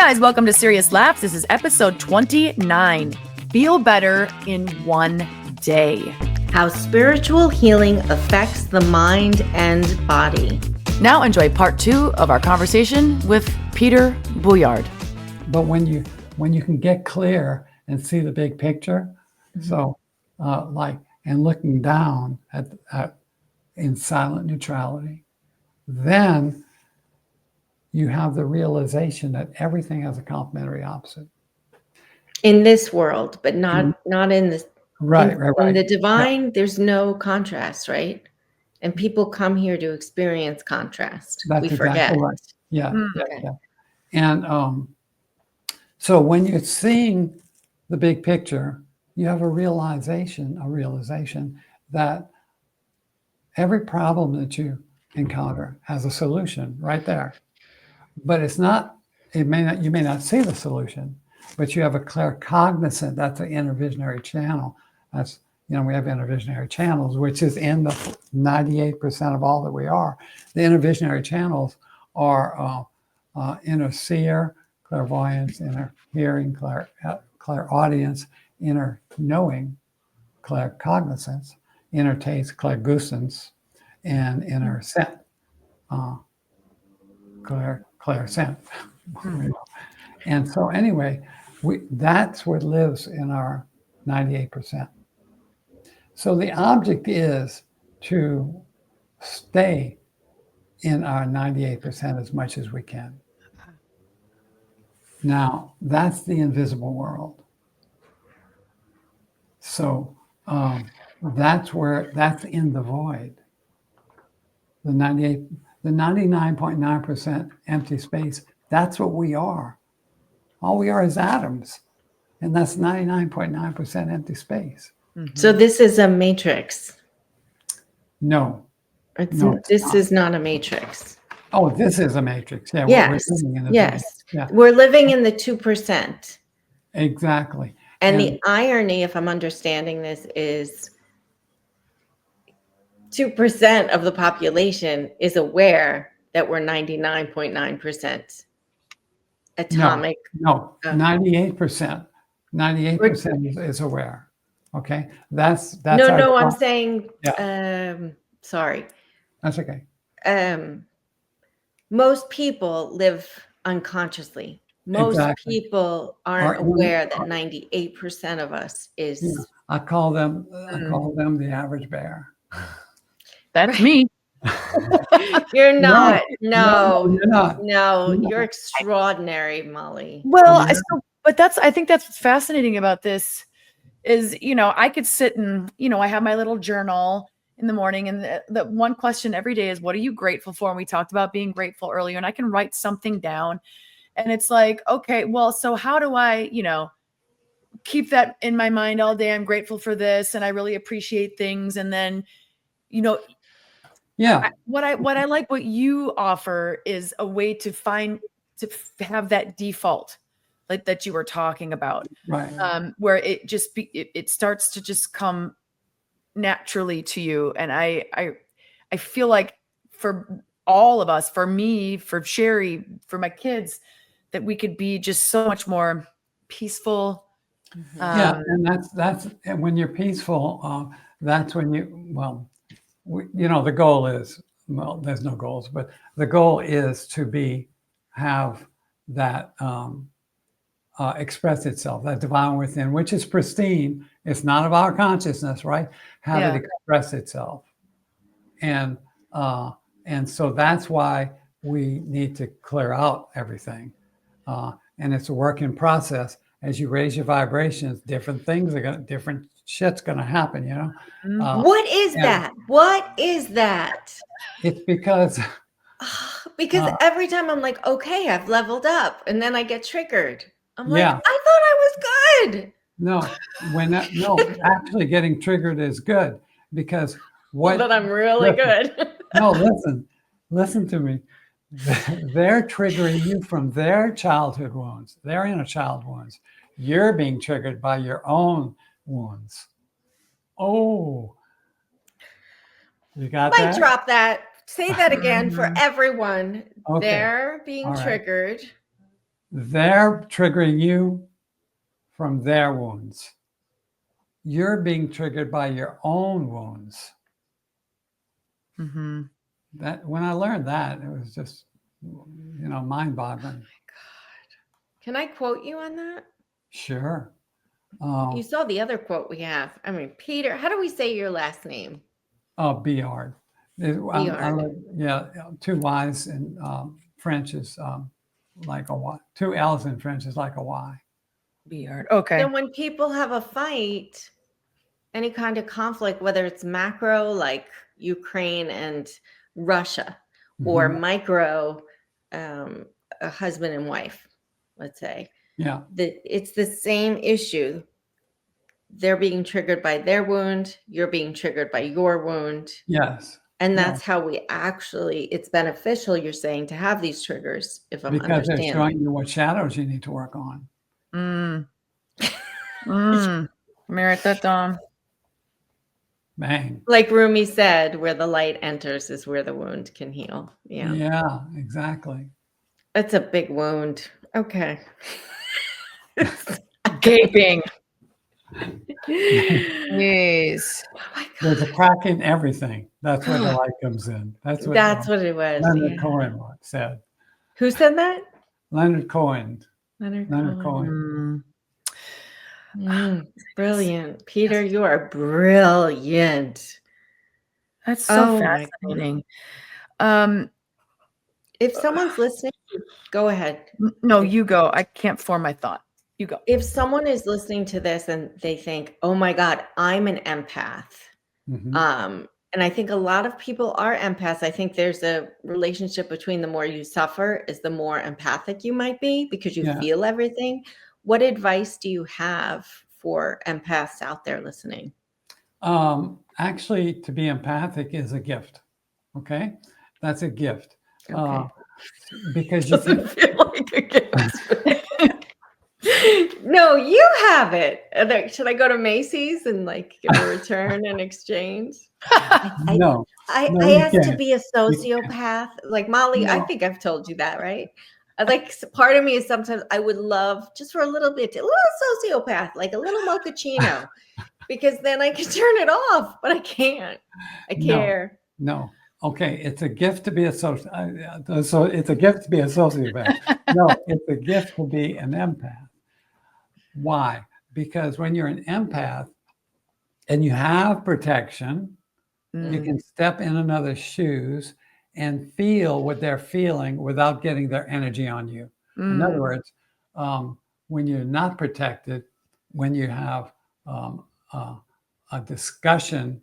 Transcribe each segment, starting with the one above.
guys, welcome to Serious Laughs. This is episode 29. Feel better in one day. How spiritual healing affects the mind and body. Now enjoy part 2 of our conversation with Peter Bulliard. But when you can get clear and see the big picture, so and looking down at in silent neutrality, then you have the realization that everything has a complementary opposite. In this world, but not in this. Right. In the divine, there's no contrast, right? And people come here to experience contrast. That's we exactly forget. right. Yeah. Okay. Yeah. And so when you're seeing the big picture, you have a realization that every problem that you encounter has a solution right there. But you may not see the solution, but you have a clear cognizant. That's an intervisionary channel. That's, we have intervisionary channels, which is in the 98% of all that we are. The intervisionary channels are inner seer, clairvoyance, inner hearing, clairaudience, inner knowing, claircognizance, inner taste, clairgustance, and inner scent, clairscent. And so anyway, that's what lives in our 98%. So the object is to stay in our 98% as much as we can. Now, that's the invisible world. So that's in the void. The 99.9% empty space, that's what we are. All we are is atoms. And that's 99.9% empty space. Mm-hmm. So this is a matrix. No. This is not a matrix. Oh, this is a matrix. Yeah. Yes. We're living in the 2%. Exactly. And the irony, if I'm understanding this, is 2% of the population is aware that we're 99.9% atomic. No, 98%. 98% is aware. Okay, that's. No, I'm saying. Yeah. Sorry. That's okay. Most people live unconsciously. Most people aren't aware that 98% of us is. Yeah. I call them the average bear. That's me. You're not. No, you're not. No, you're extraordinary, Molly. Well, I think that's what's fascinating about this is, I could sit and, I have my little journal in the morning, and the one question every day is, what are you grateful for? And we talked about being grateful earlier, and I can write something down, and it's like, okay, well, so how do I, keep that in my mind all day? I'm grateful for this, and I really appreciate things. And then, what I like what you offer is a way to have that default, like that you were talking about, right? Where it just it starts to just come naturally to you. And I feel like for all of us, for me, for Sheri, for my kids, that we could be just so much more peaceful. And that's when you're peaceful. That's when the goal is, there's no goals, but the goal is to have that express itself, that divine within, which is pristine. It's not of our consciousness, right? Have it express itself. And so that's why we need to clear out everything. And it's a work in process. As you raise your vibrations, different shit's gonna happen, What is that? What is that? It's because every time I'm like, okay, I've leveled up, and then I get triggered. I'm like, yeah. I thought I was good. No, actually getting triggered is good, because but I'm really good. No, listen to me. They're triggering you from their childhood wounds, their inner child wounds. You're being triggered by your own wounds. Oh, you got that? Might drop that. Say that again for everyone. Okay. They're being triggered. They're triggering you from their wounds. You're being triggered by your own wounds. Mm-hmm. That when I learned that, it was just, mind-boggling. Can I quote you on that? Sure. You saw the other quote we have. I mean, Peter, how do we say your last name? Bulliard. Bulliard. Yeah, 2 Y's in French is like a Y. 2 L's in French is like a Y. Bulliard. Okay. So when people have a fight, any kind of conflict, whether it's macro like Ukraine and Russia, or micro, a husband and wife, let's say, it's the same issue. They're being triggered by their wound. You're being triggered by your wound. Yes. And that's how we actually, it's beneficial, you're saying, to have these triggers, if I'm Because understanding. they're showing you what shadows you need to work on. Let me write that down. Bang. Like Rumi said, where the light enters is where the wound can heal. Yeah. Yeah, exactly. It's a big wound. Okay. Gaping. Jeez. Oh my God. There's a crack in everything. That's where the light comes in. That's what it was. Leonard Cohen said. Who said that? Leonard Cohen. Leonard Cohen. Brilliant. Peter, you are brilliant. That's so fascinating. If someone's listening, go ahead. No, you go. I can't form my thought. You go. If someone is listening to this and they think, oh my God, I'm an empath. And I think a lot of people are empaths. I think there's a relationship between the more you suffer is the more empathic you might be because you feel everything. What advice do you have for empaths out there listening? Actually, to be empathic is a gift. Okay. That's a gift. Okay. Because you doesn't feel like a gift. No, you have it. Should I go to Macy's and like give a return and exchange? No. I asked to be a sociopath. Like Molly, I think I've told you that, right? Like part of me is sometimes I would love just for a little bit, a little sociopath, like a little mochaccino, because then I can turn it off, but I can't. I care. No. Okay, it's a gift to be a so it's a gift to be a sociopath. No, it's a gift to be an empath. Why? Because when you're an empath and you have protection, you can step in another's shoes and feel what they're feeling without getting their energy on you. In other words, when you're not protected, when you have a discussion,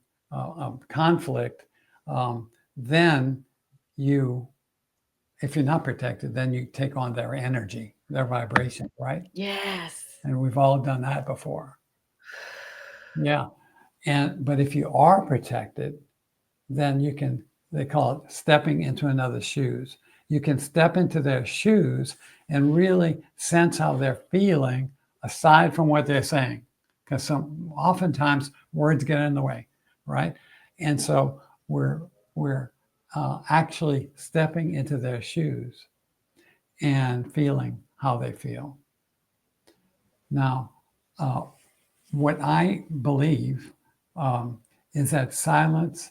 conflict, then if you're not protected, then you take on their energy, their vibration, right? Yes. And we've all done that before. Yeah. But if you are protected, then you can, they call it stepping into another's shoes. You can step into their shoes and really sense how they're feeling aside from what they're saying. Because oftentimes words get in the way, right? And so we're actually stepping into their shoes and feeling how they feel. Now, what I believe is that silence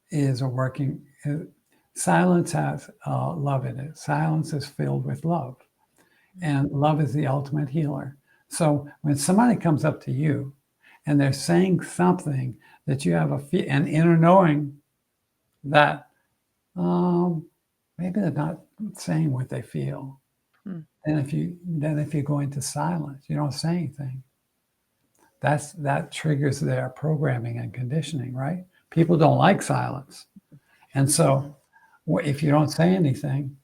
is silence has love in it. Silence is filled with love, and love is the ultimate healer. So when somebody comes up to you and they're saying something that you have an inner knowing that maybe they're not saying what they feel. And if you go into silence, you don't say anything. That triggers their programming and conditioning, right? People don't like silence. And so if you don't say anything,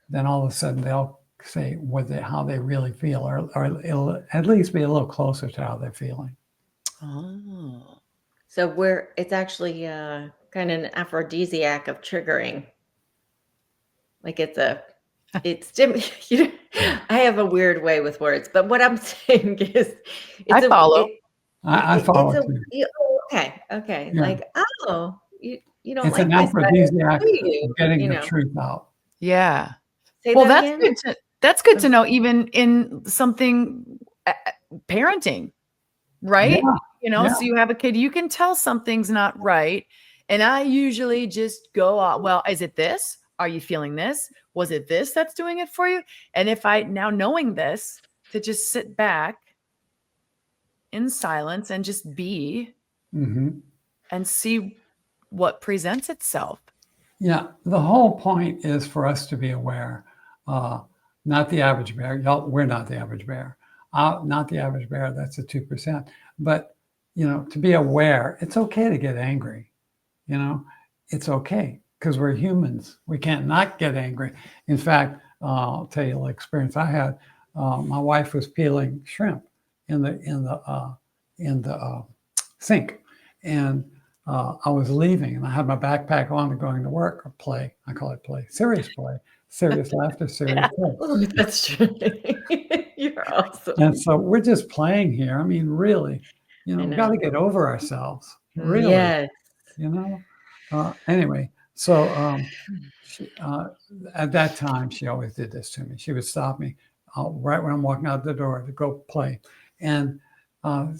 then all of a sudden they'll say how they really feel, or it'll at least be a little closer to how they're feeling. Oh. So it's actually kind of an aphrodisiac of triggering. Like I have a weird way with words, but what I'm saying is I follow. I follow too. Okay. Yeah. Like, you don't it's like an aphrodisiac of getting the truth out. Yeah. Say Well, that that's again? good That's good to know, even in something parenting, right? Yeah, You know, yeah. so you have a kid, you can tell something's not right. And I usually just go, well, is it this? Are you feeling this? Was it this that's doing it for you? And if I now knowing this, to just sit back in silence and just be hmm and see what presents itself. Yeah, the whole point is for us to be aware, uh, not the average bear. Y'all, we're not the average bear. Not the average bear. That's the 2%. But to be aware, it's okay to get angry. It's okay because we're humans. We can't not get angry. In fact, I'll tell you the experience I had. My wife was peeling shrimp in the sink, and I was leaving, and I had my backpack on and going to work or play. I call it play, serious laughter, serious Yeah. play. Oh, that's true. You're awesome. And so we're just playing here. I mean, really, I we got know. to get over ourselves. Really, Yes. Anyway, so she, at that time, she always did this to me. She would stop me right when I'm walking out the door to go play. And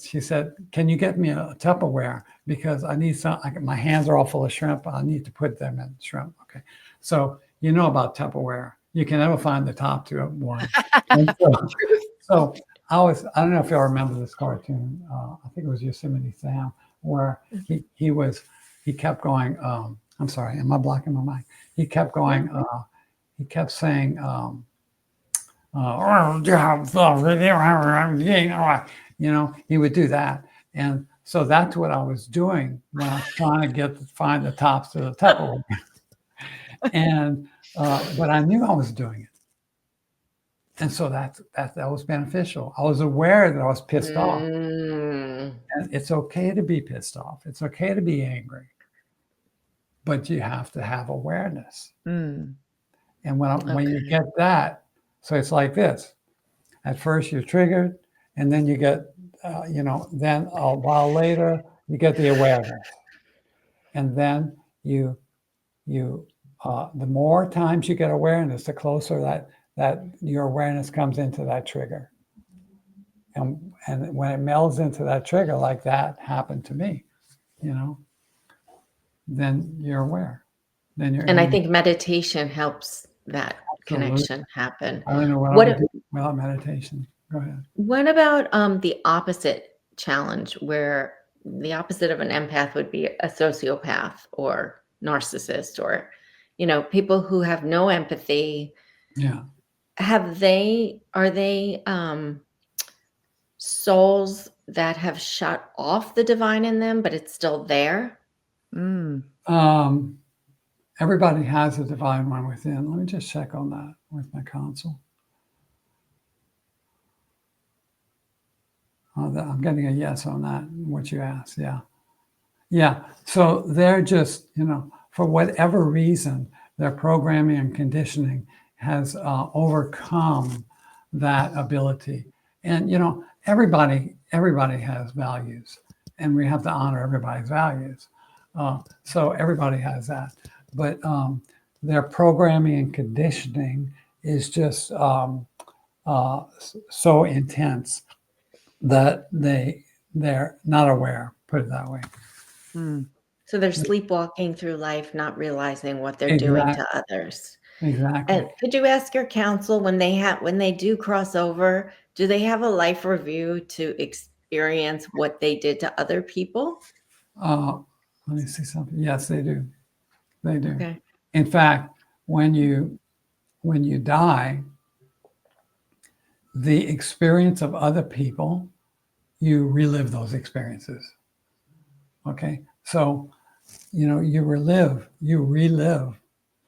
she said, "Can you get me a Tupperware? Because I need some, my hands are all full of shrimp. I need to put them in shrimp." Okay. So, about Tupperware. You can never find the top to one. And so I don't know if y'all remember this cartoon. I think it was Yosemite Sam, where he kept going, I'm sorry, am I blocking my mic? He kept going, he kept saying, he would do that. And so that's what I was doing when I was trying to find the tops to the Tupperware. And, but I knew I was doing it. And so that was beneficial. I was aware that I was pissed off. And it's okay to be pissed off. It's okay to be angry. But you have to have awareness. And when you get that, so it's like this. At first you're triggered, and then you get, then a while later, you get the awareness. And then the more times you get awareness, the closer that your awareness comes into that trigger. And when it melds into that trigger, like that happened to me, then you're aware. And I think meditation helps that Absolutely. connection happen. I don't know what I would do without meditation. Go ahead. What about the opposite challenge, where the opposite of an empath would be a sociopath or narcissist, or people who have no empathy? Yeah. Are they souls that have shut off the divine in them, but it's still there? Everybody has a divine one within. Let me just check on that with my console. I'm getting a yes on that, what you asked. Yeah. Yeah. So they're just, for whatever reason, their programming and conditioning has overcome that ability. And, everybody has values, and we have to honor everybody's values. So everybody has that. But their programming and conditioning is just so intense that they're not aware, put it that way. So they're sleepwalking through life, not realizing what they're doing to others. Exactly. And could you ask your counsel, when they do cross over, do they have a life review to experience what they did to other people? Let me see something. Yes, they do. They do. Okay. In fact, when you die, the experience of other people, you relive those experiences. Okay. So, you relive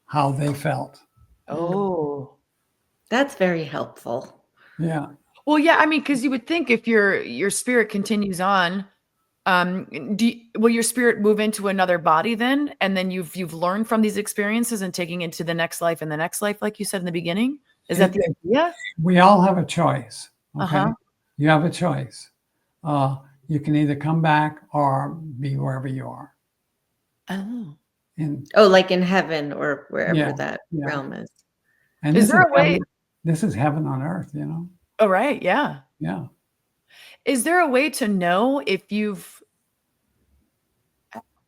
how they felt. Oh, That's very helpful. Yeah. well, yeah. I mean, because you would think if your spirit continues on, will your spirit move into another body then, and then you've learned from these experiences and taking it to the next life and the next life, like you said in the beginning? Is that the idea? We all have a choice. Okay. Uh-huh. You have a choice. You can either come back or be wherever you are. Oh. Like in heaven or wherever that realm is. And Is there a way? this is heaven on earth, you know? Oh, right. Yeah. Yeah. Is there a way to know if you've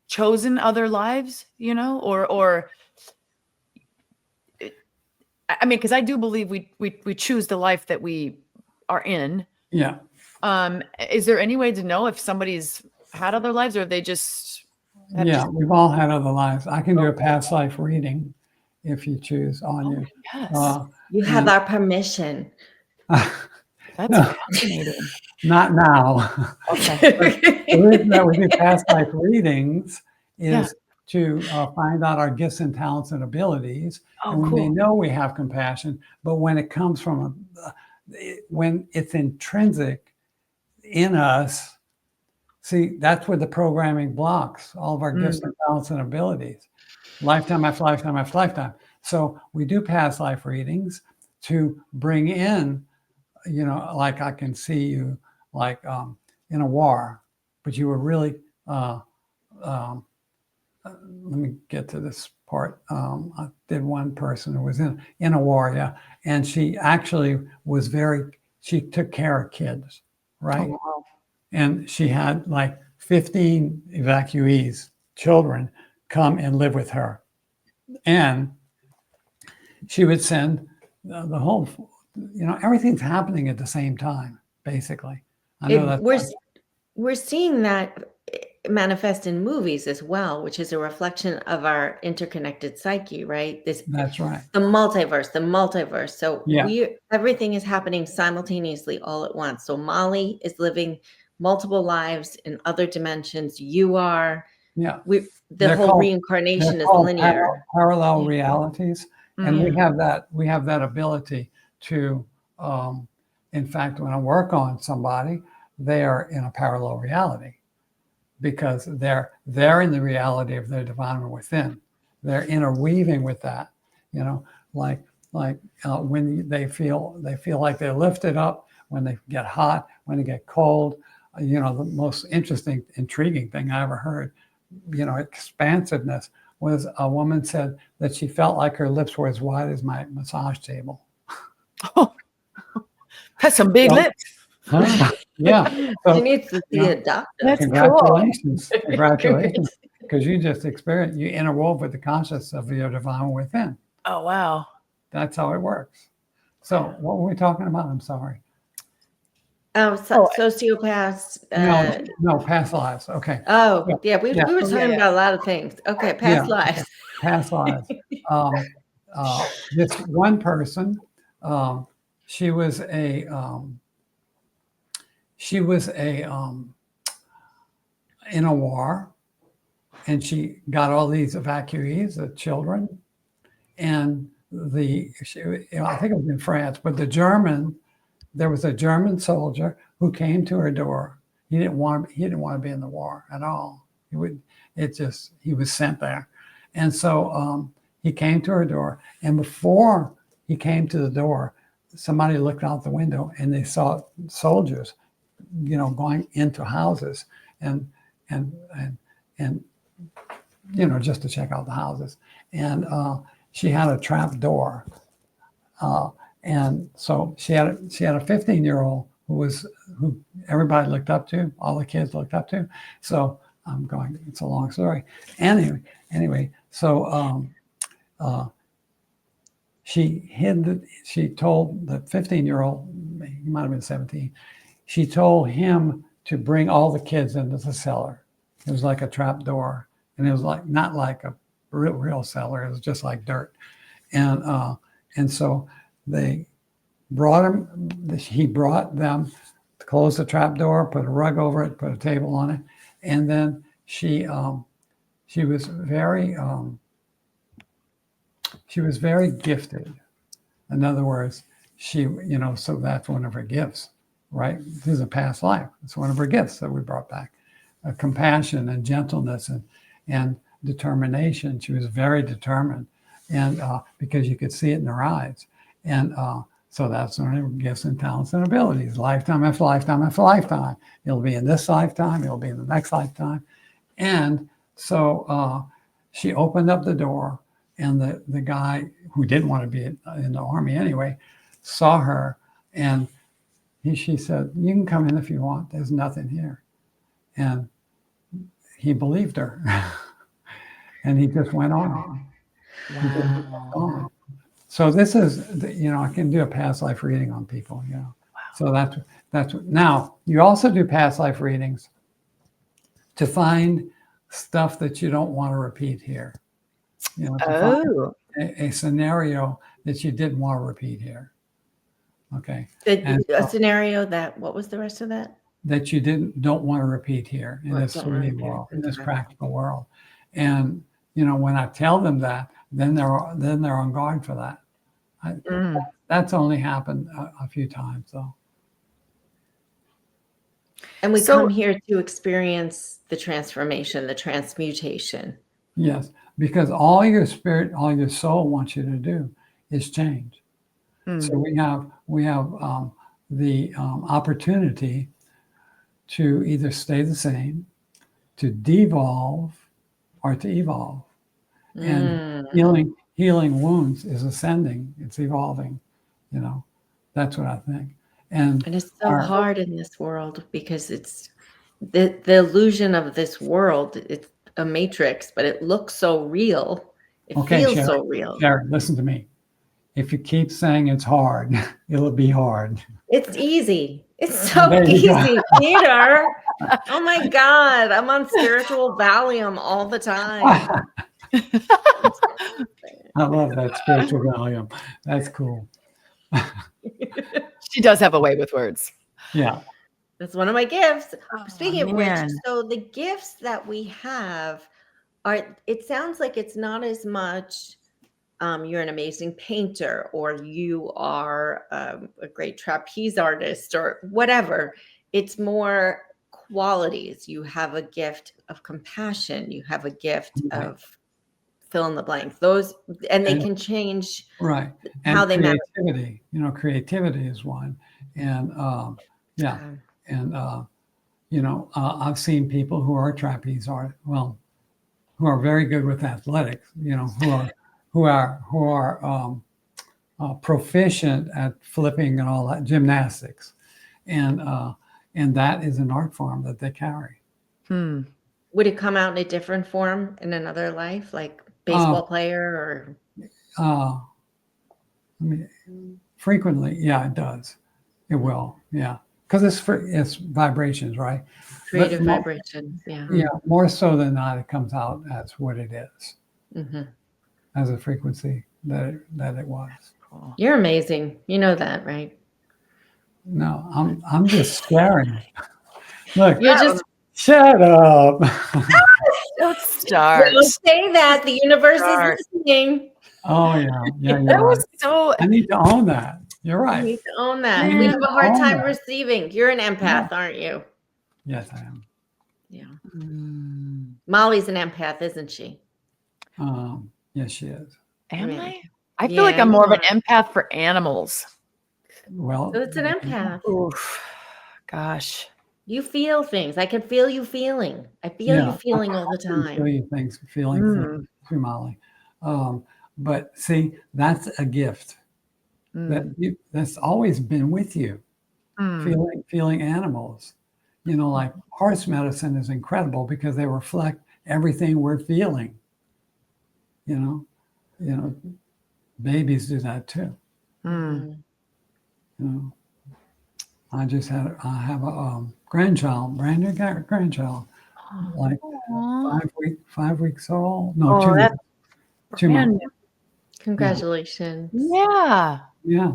chosen other lives, you know, or I mean, because I do believe we choose the life that we are in. Yeah. Is there any way to know if somebody's had other lives or if they just have Yeah. just We've all had other lives. I can do a past life reading if you choose on oh you. yes. You have And our permission. That's no, fascinating. not now. Okay. The reason that we do past life readings Yeah. is to find out our gifts and talents and abilities. Oh, And we may cool. know we have compassion, but when it comes from when it's intrinsic in us, see, that's where the programming blocks all of our gifts and talents and abilities, lifetime after lifetime after lifetime. So we do past life readings to bring in, you know, like I can see you like in a war, but you were really, let me get to this part. I did one person who was in a war, yeah, and she actually was she took care of kids, right? Oh, wow. And she had like 15 evacuees, children, come and live with her. And she would send the whole, you know, everything's happening at the same time, basically. I know We're seeing that manifest in movies as well, which is a reflection of our interconnected psyche, right? that's right. The multiverse. So Yeah. everything is happening simultaneously all at once. So Molly is living multiple lives in other dimensions. You are. Yeah. The They're whole called- reincarnation they're is called linear. parallel realities. And we Mm. have that ability to, in fact, when I work on somebody, they are in a parallel reality because they're in the reality of their divine within. They're interweaving with that, you know, like when they feel like they're lifted up, when they get hot, when they get cold. You know, the most interesting, intriguing thing I ever heard, you know, expansiveness, was a woman said that she felt like her lips were as wide as my massage table. Oh, that's some big So, lips. yeah. She So, needs to you see know, a doctor. That's congratulations. Congratulations. Because you just experienced, you interwove with the consciousness of your divine within. Oh, wow. That's how it works. So what were we talking about? I'm sorry. Sociopaths. No, past lives. Okay. Yeah, we Yeah. were Oh, talking yeah. about a lot of things. Okay, Yeah. past lives. Past lives. This one person, she was a in a war, and she got all these evacuees, the children, and I think it was in France, but there was a German soldier who came to her door. He didn't want to be in the war at all. He was sent there. And so he came to her door, and before he came to the door, somebody looked out the window and they saw soldiers, you know, going into houses and you know, just to check out the houses. And she had a trap door. And so she had a 15-year-old who everybody looked up to, all the kids looked up to. So I'm going, it's a long story. Anyway, so she told the 15-year-old, he might have been 17, she told him to bring all the kids into the cellar. It was like a trap door, and it was like not like a real cellar. It was just like dirt, and so they brought him. He brought them to close the trap door, put a rug over it, put a table on it, and then she was very gifted. In other words, you know, so that's one of her gifts, right? This is a past life. It's one of her gifts that we brought back. Compassion and gentleness and determination. She was very determined, and because you could see it in her eyes. And so that's one of her gifts and talents and abilities. Lifetime after lifetime after lifetime. It'll be in this lifetime. It'll be in the next lifetime. And so she opened up the door, and the guy who didn't want to be in the army anyway saw her, and she said, "You can come in if you want. There's nothing here." And he believed her. And he just went on. He just went on. So this is, I can do a past life reading on people, So that's now you also do past life readings to find stuff that you don't want to repeat here. To find a scenario that you didn't want to repeat here. Okay. A scenario that, what was the rest of that? That you don't want to repeat here in this 3D world, in this practical world. And when I tell them that, then they're on guard for that. That's only happened a few times, though. And we come here to experience the transformation, the transmutation. Yes, because all your spirit, all your soul wants you to do is change. So we have the opportunity to either stay the same, to devolve, or to evolve. And healing wounds is ascending, it's evolving, that's what I think. And it's so hard in this world because it's the illusion of this world. It's a matrix, but it looks so real. It feels Sheri, so real. Sheri, listen to me. If you keep saying it's hard, it'll be hard. It's easy. It's so easy, Peter. Oh my God. I'm on spiritual Valium all the time. I love that spiritual Valium. That's cool. She does have a way with words. Yeah. That's one of my gifts. Speaking of which, so the gifts that we have it sounds like it's not as much you're an amazing painter, or you are a great trapeze artist, or whatever. It's more qualities. You have a gift of compassion. You have a gift of fill in the blank. Those, and they can change right. And how they creativity. Creativity is one, and I've seen people who are trapeze art, who are very good with athletics. Who are proficient at flipping and all that, gymnastics, and that is an art form that they carry. Would it come out in a different form in another life, like baseball player or? Frequently, yeah, it does. It will, yeah, because it's vibrations, right? Creative vibrations, yeah. Yeah, more so than not, it comes out as what it is. As a frequency that it was. Cool. You're amazing. You know that, right? No, I'm just staring. Look, you're just shut up. Don't start. Don't say that. The universe is listening. Oh yeah. That was so. I need to own that. You're right. You need to own that. We have a hard time receiving. You're an empath, aren't you? Yes, I am. Yeah. Molly's an empath, isn't she? Yes, she is. Am I? I feel like I'm more of an empath for animals. Well, so it's an empath. Oof. Gosh. You feel things. I can feel you feeling. I feel you feeling all the time. Feeling things through Molly. But see, that's a gift that's always been with you. Feeling animals. Like horse medicine is incredible because they reflect everything we're feeling. Babies do that too. I have a grandchild, brand new grandchild, like 5 weeks old. No, 2 weeks. 2 months. Congratulations. Yeah. Yeah.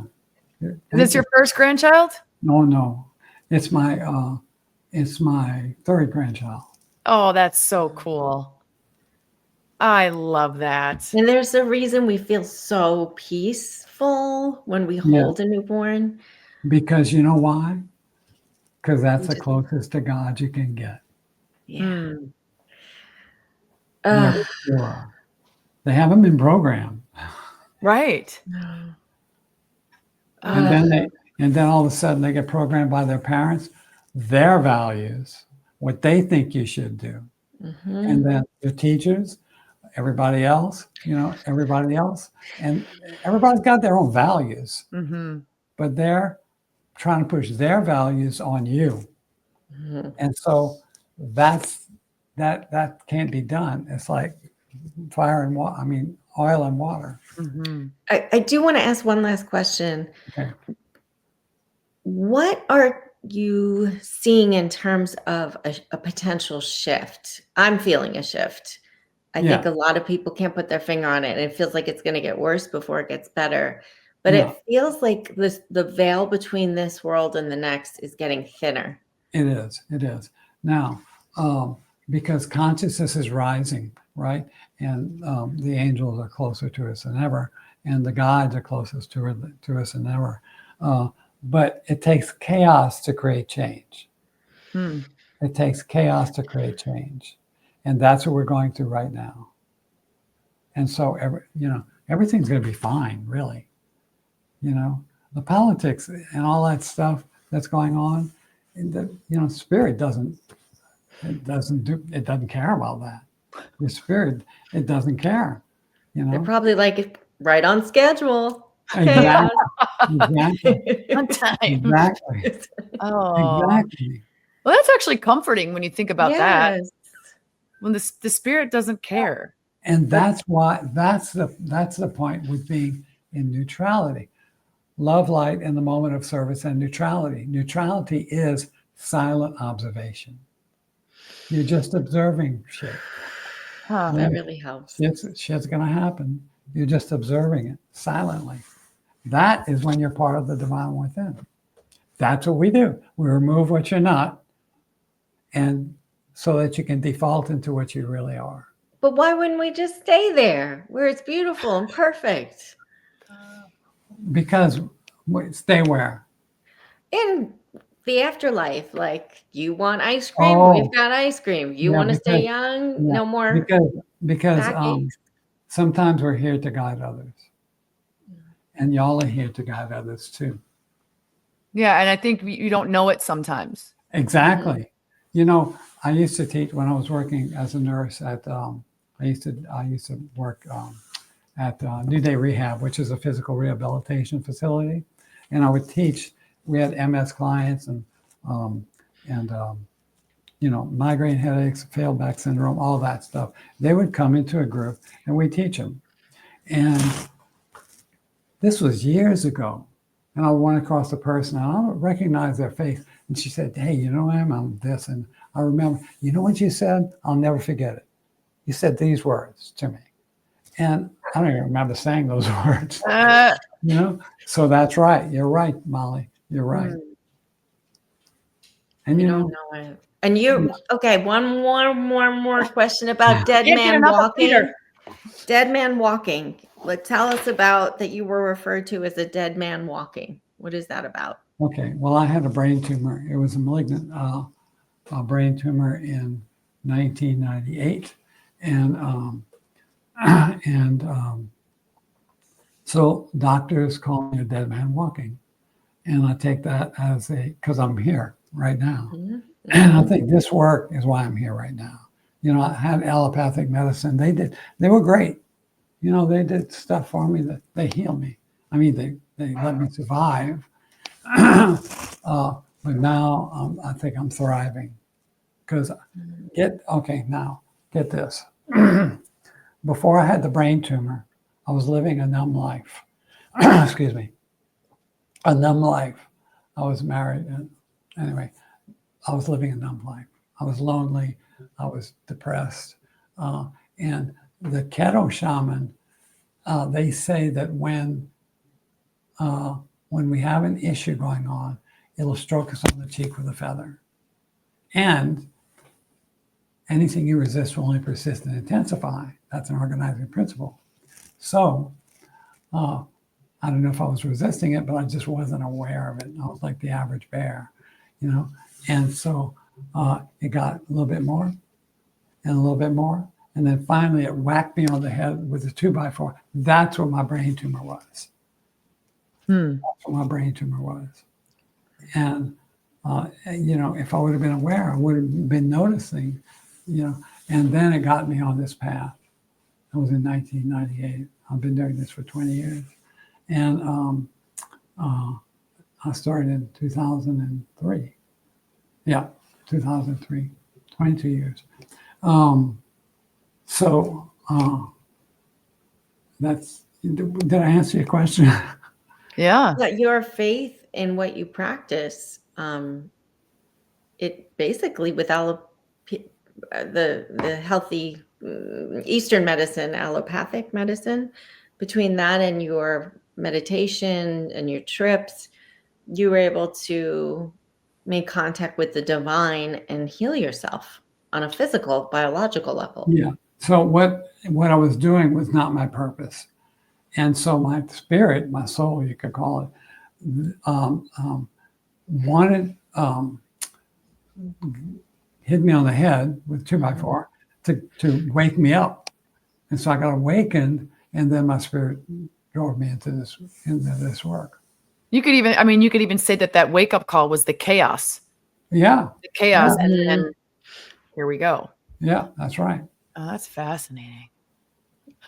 Is this your first grandchild? No. It's my third grandchild. Oh, that's so cool. I love that. And there's a reason we feel so peaceful when we hold a newborn. Because you know why? Because that's the closest to God you can get. Yeah. Sure. They haven't been programmed. Right. And then all of a sudden they get programmed by their parents, their values, what they think you should do. And then the teachers, everybody else, and everybody's got their own values. but they're trying to push their values on you. Mhm. And so that can't be done. It's like fire and water. I mean, oil and water. Mhm. I do want to ask one last question. Okay. What are you seeing in terms of a potential shift? I'm feeling a shift. I Yeah. think a lot of people can't put their finger on it, and it feels like it's going to get worse before it gets better. But Yeah. it feels like the veil between this world and the next is getting thinner. It is. It is. Now, because consciousness is rising, right? And the angels are closer to us than ever, and the guides are closest to us than ever. But it takes chaos to create change. Hmm. It takes chaos to create change. And that's what we're going through right now. And so, everything's going to be fine, really. The politics and all that stuff that's going on, spirit doesn't care about that. The spirit, it doesn't care, They're probably like right on schedule. Exactly. Chaos. Exactly. On time. Exactly. Oh, Exactly. well, that's actually comforting when you think about that. Yes. When the spirit doesn't care. And that's the point with being in neutrality. Love, light, in the moment of service, and neutrality. Neutrality is silent observation. You're just observing shit. Huh. That really helps. Shit's going to happen. You're just observing it silently. That is when you're part of the divine within. That's what we do. We remove what you're not, and so that you can default into what you really are. But why wouldn't we just stay there where it's beautiful and perfect? Because stay where? In the afterlife, like you want ice cream, Oh, we've got ice cream. You yeah, want to stay because young, yeah, no more because backaches. sometimes we're here to guide others, and y'all are here to guide others too. Yeah, and I think you don't know it sometimes. Exactly. I used to teach when I was working as a nurse at. I used to work at New Day Rehab, which is a physical rehabilitation facility, and I would teach. We had MS clients and migraine headaches, failed back syndrome, all that stuff. They would come into a group and we teach them. And this was years ago. And I went across the person and I don't recognize their face. And she said, "Hey, you know, I'm this." And I remember, you know what you said? I'll never forget it. You said these words to me. And I don't even remember saying those words. So that's right. You're right, Molly. You're right. And You don't know it. And you, okay, one more question about dead Can't get man enough of walking. Peter. Dead man walking. Tell us about that you were referred to as a dead man walking. What is that about? Okay. Well, I had a brain tumor. It was a malignant brain tumor in 1998. So doctors call me a dead man walking. And I take that as because I'm here right now. Mm-hmm. And I think this work is why I'm here right now. I had allopathic medicine. They were great. They did stuff for me that they healed me. I mean, they let me survive. But now I think I'm thriving because now get this. Before I had the brain tumor, I was living a numb life. Excuse me. A numb life. I was married. And anyway, I was living a numb life. I was lonely. I was depressed. And the Keto shaman, they say that when we have an issue going on, it'll stroke us on the cheek with a feather. And anything you resist will only persist and intensify. That's an organizing principle. So I don't know if I was resisting it, but I just wasn't aware of it. I was like the average bear, And so it got a little bit more and a little bit more. And then finally it whacked me on the head with a 2x4. That's what my brain tumor was. That's what my brain tumor was. And, if I would have been aware, I would have been noticing, and then it got me on this path. It was in 1998. I've been doing this for 20 years. And I started in 2003. Yeah, 2003, 22 years. So did I answer your question? Yeah. But your faith in what you practice, it basically with the healthy Eastern medicine, allopathic medicine, between that and your meditation and your trips, you were able to make contact with the divine and heal yourself on a physical, biological level. Yeah. So what I was doing was not my purpose. And so my spirit, my soul, you could call it, wanted, hit me on the head with 2x4 to wake me up. And so I got awakened, and then my spirit drove me into this work. You could even say that wake up call was the chaos. Yeah. The chaos. Yeah. And then here we go. Yeah, that's right. Oh, that's fascinating.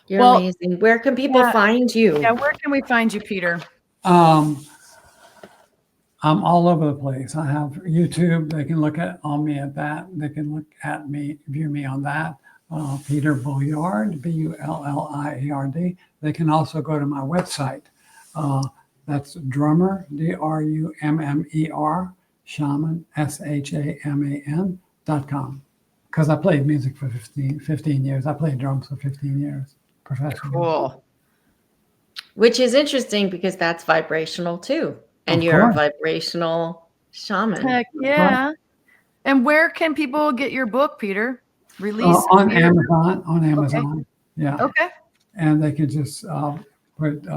You're amazing. Where can people find you? Yeah, where can we find you, Peter? I'm all over the place. I have YouTube. They can look on me at that. They can look at me, view me on that. Peter Bulliard, Bulliard. They can also go to my website. That's drummer, DRUMMER, shaman, SHAMAN.com. Because I played music for 15 years. I played drums for 15 years. Professional. Cool. Which is interesting because that's vibrational too. And you're a vibrational shaman. Heck yeah. And where can people get your book, Peter? Release on Amazon. On Amazon. Okay. Yeah. Okay. And they can just put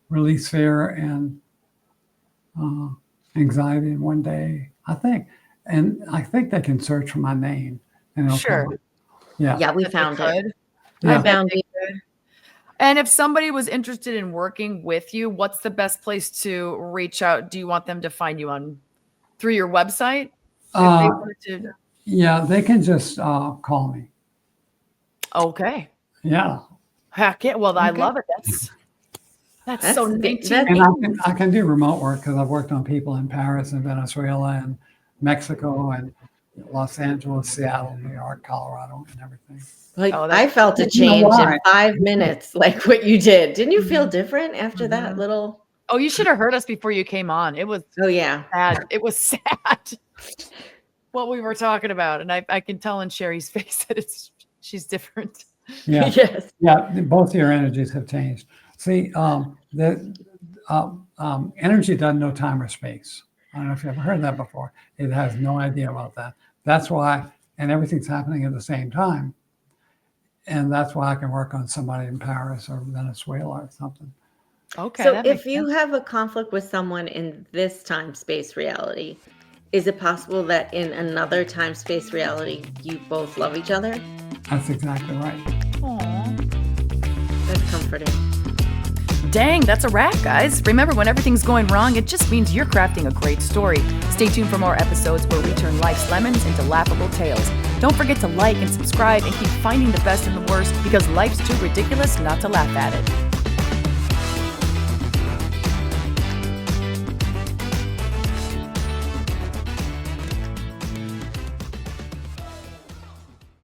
release fear and anxiety in one day, I think. And I think they can search for my name. And it'll come up. Yeah. Yeah, we found it. Yeah. I found it. And if somebody was interested in working with you, what's the best place to reach out? Do you want them to find you through your website? Yeah, they can just call me. Okay. Yeah. Heck yeah. Well, I love it. That's so neat. And I can do remote work because I've worked on people in Paris and Venezuela and Mexico and Los Angeles, Seattle, New York, Colorado, and everything. Like I felt a change in 5 minutes, like what you did. Didn't you feel different after that little? Oh, you should have heard us before you came on. It was sad. It was sad what we were talking about. And I can tell in Sheri's face that she's different. Yeah. Yes. Yeah. Both your energies have changed. See, energy doesn't know time or space. I don't know if you've ever heard that before. It has no idea about that. That's why, and everything's happening at the same time. And that's why I can work on somebody in Paris or Venezuela or something. Okay. So if you have a conflict with someone in this time-space reality, is it possible that in another time-space reality, you both love each other? That's exactly right. Aww. That's comforting. Dang, that's a wrap, guys. Remember, when everything's going wrong, it just means you're crafting a great story. Stay tuned for more episodes where we turn life's lemons into laughable tales. Don't forget to like and subscribe and keep finding the best in the worst, because life's too ridiculous not to laugh at it.